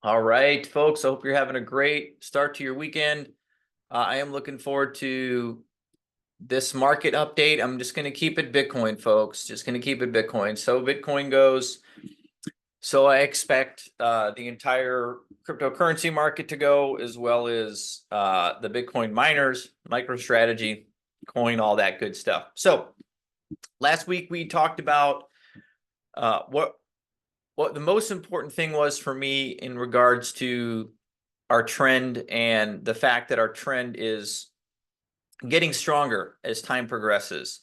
All right, folks. I hope you're having a great start to your weekend. I am looking forward to this market update. I'm just going to keep it Bitcoin, folks. Just going to keep it Bitcoin. So Bitcoin goes. So I expect the entire cryptocurrency market to go, as well as the Bitcoin miners, MicroStrategy, coin, all that good stuff. So last week we talked about what the most important thing was for me in regards to our trend and the fact that our trend is getting stronger as time progresses.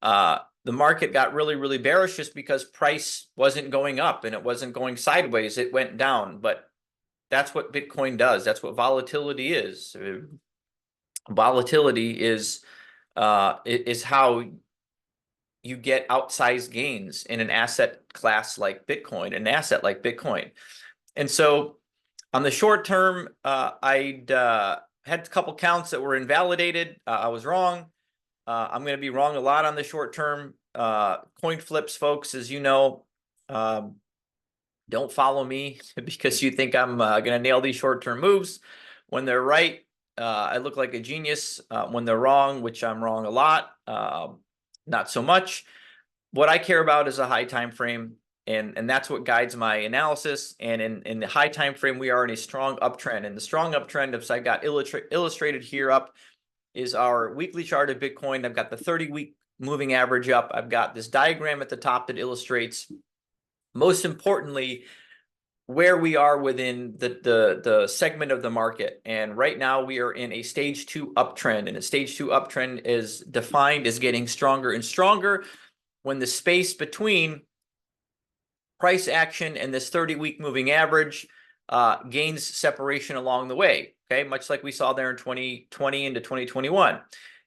The market got really, really bearish just because price wasn't going up and it wasn't going sideways. It went down, but that's what Bitcoin does. That's what volatility is. Volatility is how you get outsized gains in an asset class like Bitcoin, an asset like Bitcoin. And so on the short term, I'd had a couple counts that were invalidated. I was wrong. I'm going to be wrong a lot on the short term. Coin flips, folks, as you know, don't follow me because you think I'm going to nail these short term moves. When they're right, I look like a genius. When they're wrong, which I'm wrong a lot, not so much. What I care about is a high time frame. And that's what guides my analysis. And in the high time frame, we are in a strong uptrend. And the strong uptrend, as I got illustrated here up, is our weekly chart of Bitcoin. I've got the 30-week moving average up. I've got this diagram at the top that illustrates, most importantly, where we are within the segment of the market. And right now we are in a stage 2 uptrend. And a stage 2 uptrend is defined as getting stronger and stronger when the space between price action and this 30-week moving average gains separation along the way, okay? Much like we saw there in 2020 into 2021.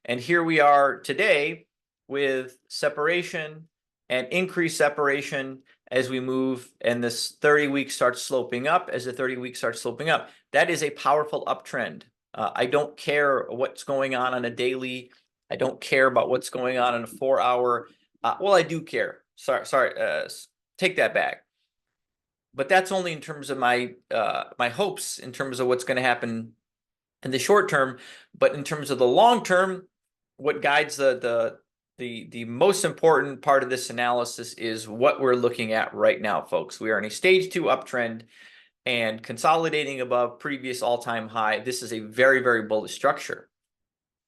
And here we are today with separation and increased separation as we move, and this 30-week starts sloping up. As the 30-week starts sloping up, that is a powerful uptrend. I don't care what's going on a daily. I don't care about what's going on in a 4-hour. Well, I do care. Sorry, take that back. But that's only in terms of my my hopes, in terms of what's going to happen in the short term. But in terms of the long term, what guides the most important part of this analysis is what we're looking at right now, folks. We are in a stage 2 uptrend and consolidating above previous all-time high. This is a very, very bullish structure.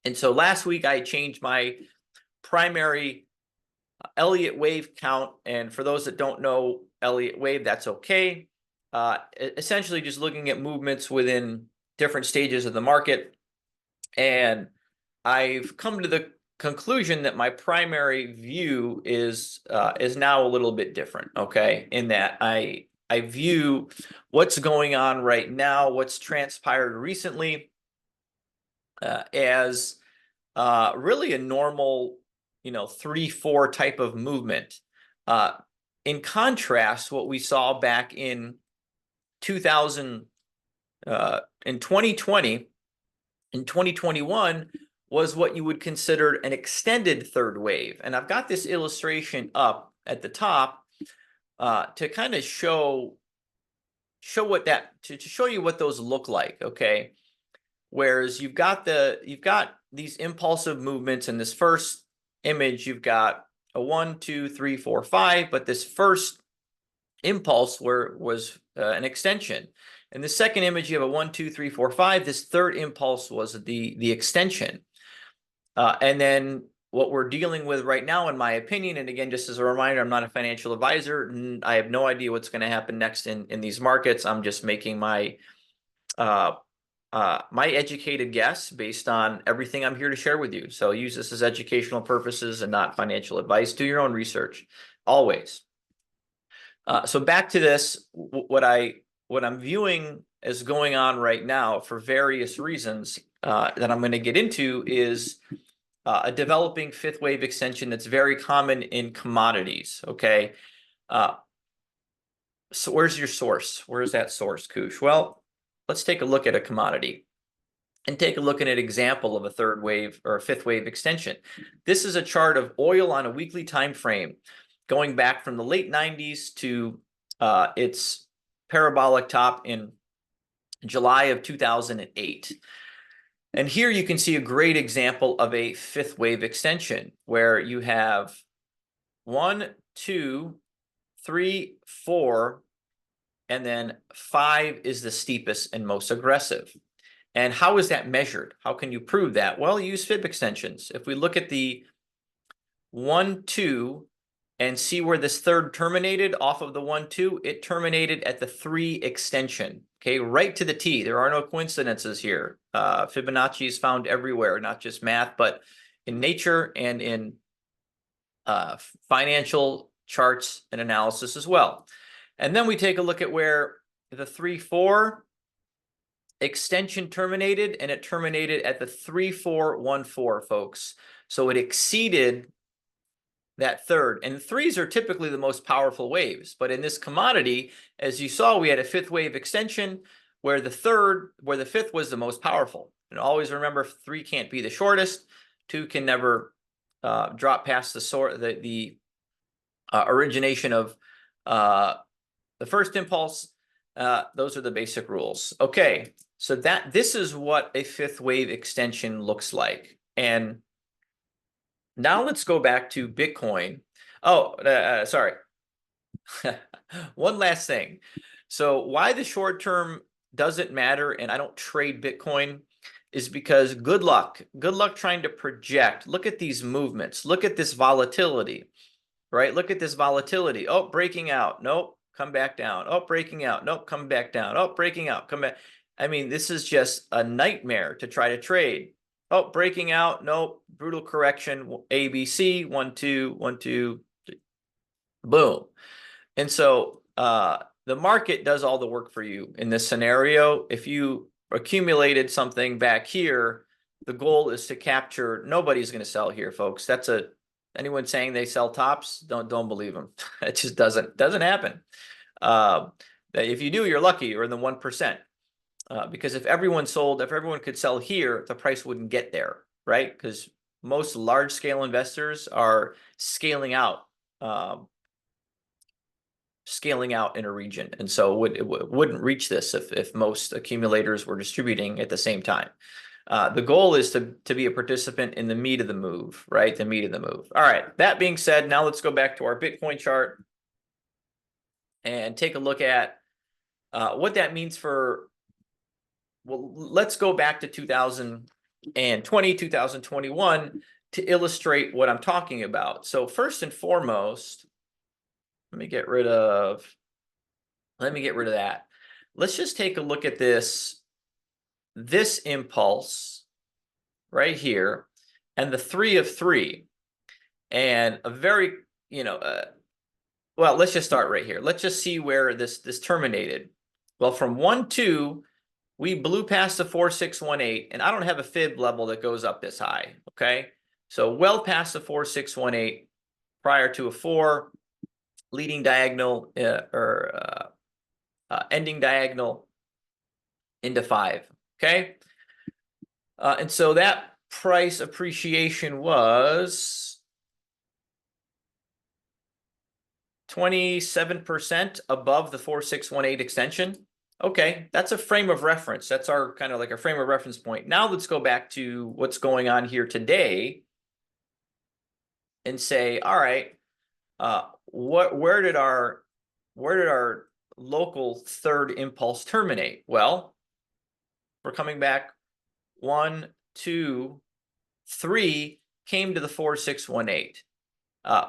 And so last week I changed my primary Elliot wave count. And for those that don't know Elliot wave, that's okay. Essentially just looking at movements within different stages of the market. And I've come to the conclusion that my primary view is now a little bit different, okay? In that I view what's going on right now, what's transpired recently, as really a normal, 3-4 type of movement. In contrast, what we saw back in 2020, in 2021 was what you would consider an extended third wave. And I've got this illustration up at the top to kind of show what that, to show you what those look like, okay? Whereas you've got these impulsive movements. In this first image, you've got a 1, 2, 3, 4, 5, but this first impulse was an extension. In the second image, you have a 1, 2, 3, 4, 5. This third impulse was the extension. And then what we're dealing with right now, in my opinion, and again, just as a reminder, I'm not a financial advisor, and I have no idea what's going to happen next in these markets. I'm just making my my educated guess based on everything I'm here to share with you. So use this as educational purposes and not financial advice. Do your own research, always. So back to this, what I'm viewing as going on right now for various reasons that I'm going to get into is a developing fifth wave extension that's very common in commodities, okay? So where's your source? Where's that source, Koosh? Well, let's take a look at a commodity and take a look at an example of a third wave or a fifth wave extension. This is a chart of oil on a weekly time frame going back from the late 90s to its parabolic top in July of 2008. And here you can see a great example of a fifth wave extension where you have 1, 2, 3, 4, and then 5 is the steepest and most aggressive. And how is that measured? How can you prove that? Well, use fib extensions. If we look at the 1, 2, and see where this third terminated off of the 1, 2, it terminated at the 3 extension. Okay, right to the T. There are no coincidences here. Fibonacci is found everywhere, not just math, but in nature and in financial charts and analysis as well. And then we take a look at where the 3, 4 extension terminated, and it terminated at the 3, 4, 1, 4, folks. So it exceeded that third, and threes are typically the most powerful waves. But in this commodity, as you saw, we had a fifth wave extension where the fifth was the most powerful. And always remember, 3 can't be the shortest. 2 can never drop past the origination of the first impulse. Those are the basic rules. Okay, so this is what a fifth wave extension looks like. And now let's go back to Bitcoin. Oh, sorry. One last thing. So why the short term doesn't matter and I don't trade Bitcoin is because good luck trying to project. Look at these movements. Look at this volatility, right? Look at this volatility. Oh, breaking out. Nope, come back down. Oh, breaking out. Nope, come back down. Oh, breaking out. Come back. I mean, this is just a nightmare to try to trade. Oh, breaking out. Nope. Brutal correction. ABC. 1, 2, 1, 2. Boom. And so the market does all the work for you in this scenario. If you accumulated something back here, the goal is to capture. Nobody's going to sell here, folks. Anyone saying they sell tops, don't believe them. It just doesn't happen. If you do, you're lucky. You're in the 1%. Because if everyone could sell here, the price wouldn't get there, right? Because most large-scale investors are scaling out in a region, and so it wouldn't reach this if most accumulators were distributing at the same time. The goal is to be a participant in the meat of the move, right? The meat of the move. All right. That being said, now let's go back to our Bitcoin chart and take a look at what that means for. Well, let's go back to 2020, 2021 to illustrate what I'm talking about. So first and foremost, let me get rid of that. Let's just take a look at this impulse right here and the 3 of 3 and a very, well, let's just start right here. Let's just see where this terminated. Well, from 1, 2, we blew past the 4, 6, 1, 8, and I don't have a fib level that goes up this high, okay? So well past the 4, 6, 1, 8, prior to a 4, leading diagonal ending diagonal into 5, okay? And so that price appreciation was 27% above the 4, 6, 1, 8 extension. Okay, that's a frame of reference. That's our kind of like a frame of reference point. Now let's go back to what's going on here today and say, all right, where did our local third impulse terminate? Well, we're coming back 1, 2, 3, came to the 4, 6, 1, 8.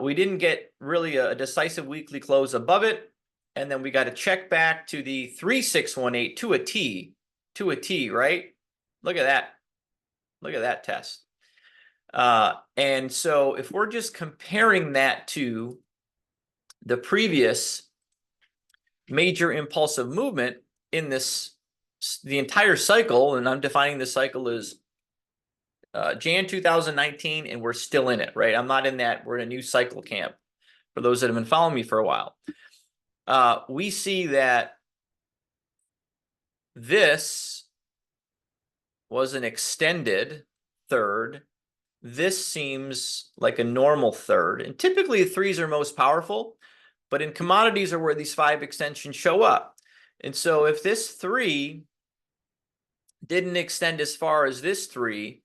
We didn't get really a decisive weekly close above it. And then we got to check back to the 3, 6, 1, 8 to a T, right? Look at that. Look at that test. And so if we're just comparing that to the previous major impulsive movement in the entire cycle, and I'm defining the cycle as Jan 2019, and we're still in it, right? I'm not in that. We're in a new cycle camp for those that have been following me for a while. We see that this was an extended third. This seems like a normal third. And typically the 3s are most powerful, but in commodities are where these 5 extensions show up. And so if this 3 didn't extend as far as this 3.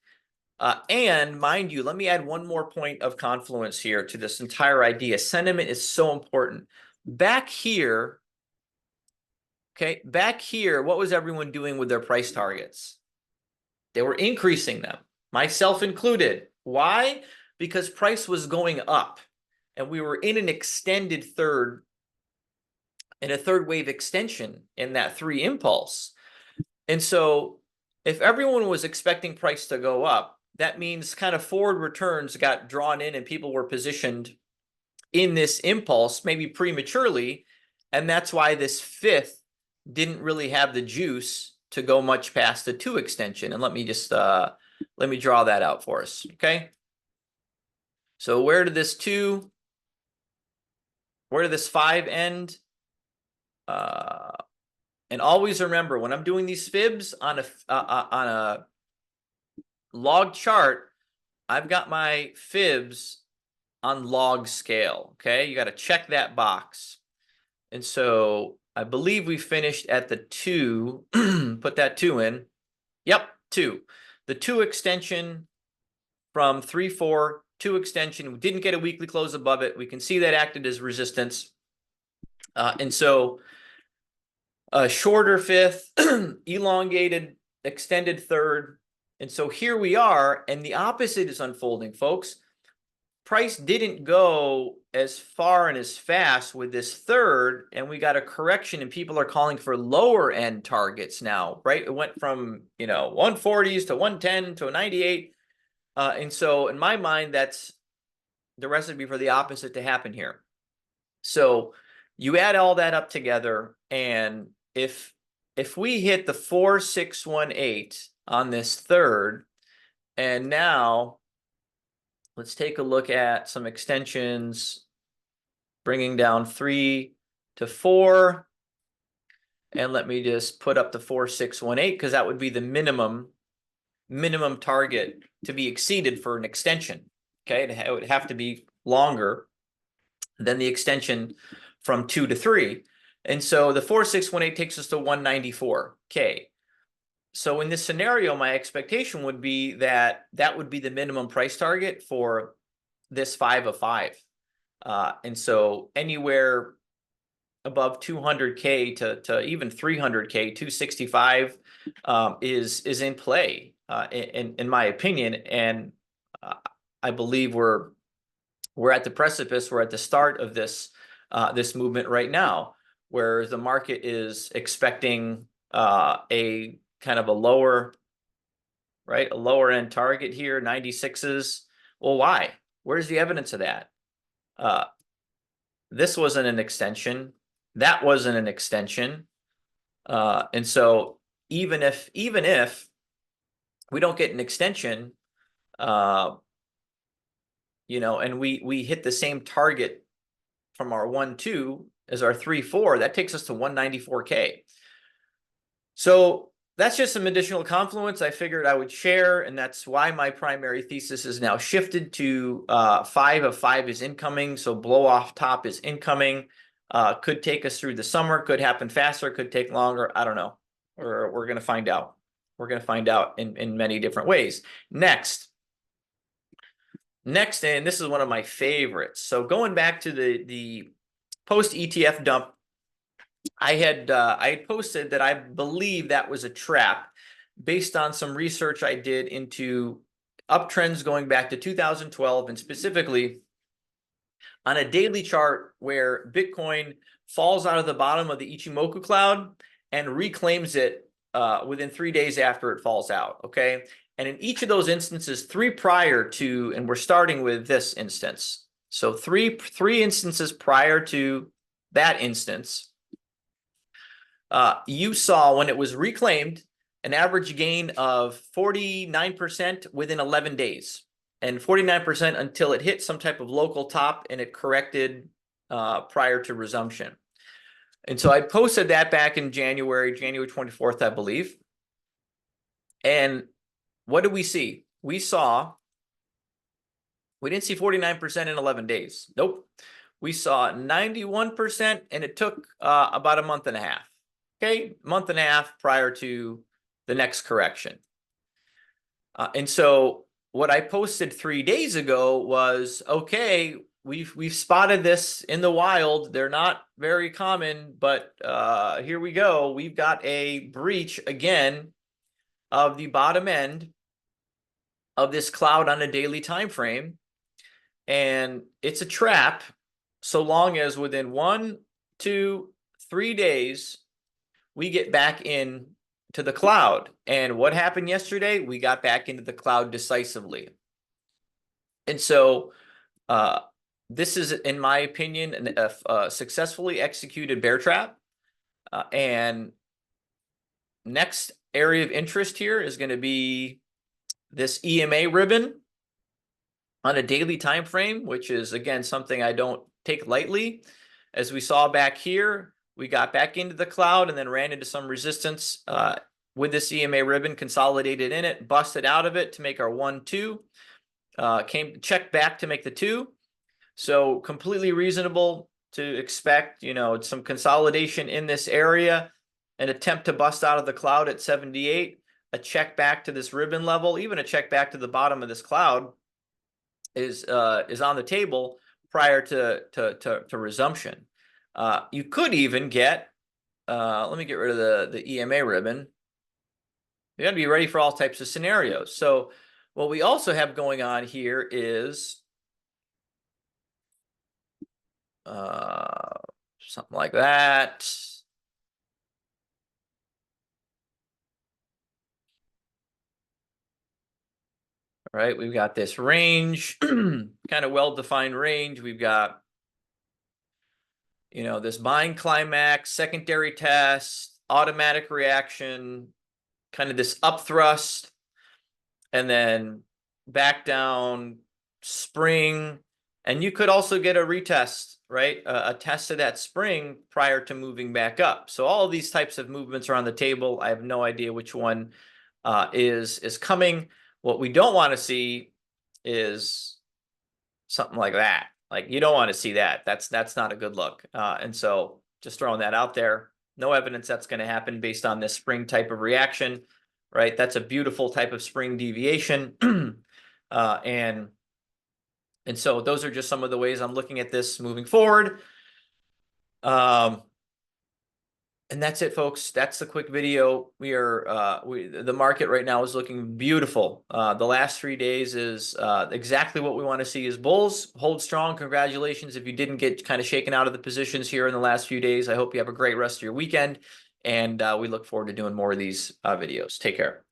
And mind you, let me add one more point of confluence here to this entire idea. Sentiment is so important. Back here, okay, back here, what was everyone doing with their price targets? They were increasing them, myself included. Why? Because price was going up and we were in an extended third, in a third wave extension in that 3 impulse. And so if everyone was expecting price to go up, that means kind of forward returns got drawn in and people were positioned in this impulse, maybe prematurely. And that's why this 5th didn't really have the juice to go much past the 2 extension. And let me just, let me draw that out for us, okay? So where did this 2, where did this 5 end? And always remember, when I'm doing these fibs on a log chart, I've got my fibs on log scale, okay? You got to check that box. And so I believe we finished at the 2, put that 2 in. Yep, 2. The 2 extension from 3-4, 2 extension. We didn't get a weekly close above it. We can see that acted as resistance. And so a shorter 5th, elongated, extended 3rd. And so here we are, and the opposite is unfolding, folks. Price didn't go as far and as fast with this 3rd, and we got a correction, and people are calling for lower end targets now, right? It went from, 140s to 110 to a 98. And so in my mind, that's the recipe for the opposite to happen here. So you add all that up together, and if we hit the 4-6-1-8 on this 3rd, and now let's take a look at some extensions, bringing down 3 to 4, and let me just put up the 4-6-1-8 because that would be the minimum target to be exceeded for an extension. Okay, it would have to be longer than the extension from 2 to 3. And so the 4-6-1-8 takes us to 194K. So in this scenario, my expectation would be that that would be the minimum price target for this 5 of 5. And so anywhere above 200K to even 300K, 265 is in play, in my opinion. And I believe we're at the precipice. We're at the start of this this movement right now, where the market is expecting a kind of a lower, right, a lower end target here, 96s. Well, why? Where's the evidence of that? This wasn't an extension. That wasn't an extension. And so even if we don't get an extension, and we hit the same target from our 1-2 as our 3-4, that takes us to 194K. So that's just some additional confluence I figured I would share, and that's why my primary thesis is now shifted to 5 of 5 is incoming. So blow off top is incoming. Could take us through the summer, could happen faster, could take longer. I don't know. We're going to find out. We're going to find out in many different ways. Next, and this is one of my favorites. So going back to the post ETF dump, I had posted that I believe that was a trap based on some research I did into uptrends going back to 2012, and specifically on a daily chart where Bitcoin falls out of the bottom of the Ichimoku cloud and reclaims it within 3 days after it falls out, okay? And in each of those instances, 3 prior to, and we're starting with this instance. So three instances prior to that instance, you saw when it was reclaimed an average gain of 49% within 11 days, and 49% until it hit some type of local top and it corrected prior to resumption. And so I posted that back in January 24th, I believe. And what did we see? We didn't see 49% in 11 days. Nope. We saw 91%, and it took about a month and a half. Okay, month and a half prior to the next correction. And so what I posted 3 days ago was, okay, we've spotted this in the wild. They're not very common, but here we go. We've got a breach again of the bottom end of this cloud on a daily time frame, and it's a trap so long as within 1, 2, 3 days we get back in to the cloud. And what happened yesterday? We got back into the cloud decisively. And so this is, in my opinion, a successfully executed bear trap. And next area of interest here is going to be this EMA ribbon on a daily time frame, which is, again, something I don't take lightly. As we saw back here, we got back into the cloud and then ran into some resistance with this EMA ribbon, consolidated in it, busted out of it to make our 1, 2, checked back to make the 2. So completely reasonable to expect, you know, some consolidation in this area, an attempt to bust out of the cloud at 78, a check back to this ribbon level, even a check back to the bottom of this cloud is on the table prior to resumption. You could even get, let me get rid of the EMA ribbon. You got to be ready for all types of scenarios. So what we also have going on here is something like that. All right, we've got this range, kind of well-defined range. We've got, you know, this buying climax, secondary test, automatic reaction, kind of this up thrust, and then back down, spring. And you could also get a retest, right? A test of that spring prior to moving back up. So all of these types of movements are on the table. I have no idea which one is coming. What we don't want to see is something like that. Like, you don't want to see that. That's not a good look. And so just throwing that out there. No evidence that's going to happen based on this spring type of reaction, right? That's a beautiful type of spring deviation. And so those are just some of the ways I'm looking at this moving forward. And that's it, folks. That's the quick video. We are the market right now is looking beautiful. The last 3 days is exactly what we want to see is bulls. Hold strong. Congratulations if you didn't get kind of shaken out of the positions here in the last few days. I hope you have a great rest of your weekend, and we look forward to doing more of these videos. Take care.